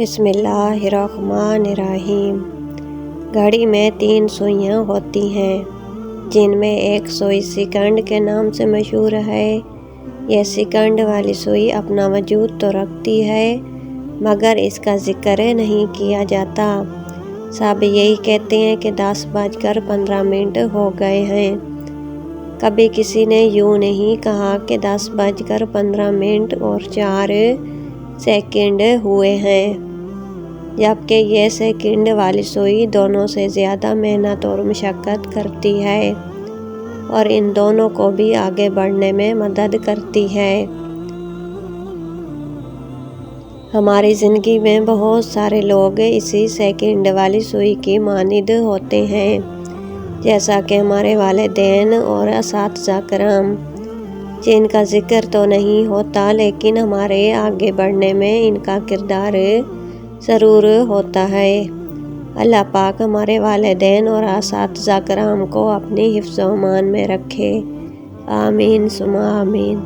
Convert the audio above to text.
بسم اللہ الرحمن الرحیم۔ گھڑی میں 3 سوئیاں ہوتی ہیں جن میں ایک سوئی سیکنڈ کے نام سے مشہور ہے۔ یہ سیکنڈ والی سوئی اپنا وجود تو رکھتی ہے مگر اس کا ذکر نہیں کیا جاتا۔ سب یہی کہتے ہیں کہ 10:15 ہو گئے ہیں۔ کبھی کسی نے یوں نہیں کہا کہ 10:15 اور 4 سیکنڈ ہوئے ہیں، جبکہ یہ سیکنڈ والی سوئی دونوں سے زیادہ محنت اور مشقت کرتی ہے اور ان دونوں کو بھی آگے بڑھنے میں مدد کرتی ہے۔ ہماری زندگی میں بہت سارے لوگ اسی سیکنڈ والی سوئی کی مانند ہوتے ہیں، جیسا کہ ہمارے والدین اور اساتذہ کرام، جن کا ذکر تو نہیں ہوتا لیکن ہمارے آگے بڑھنے میں ان کا کردار ضرور ہوتا ہے۔ اللہ پاک ہمارے والدین اور اساتذہ کرام کو اپنی حفظ و امان میں رکھے، آمین ثم آمین۔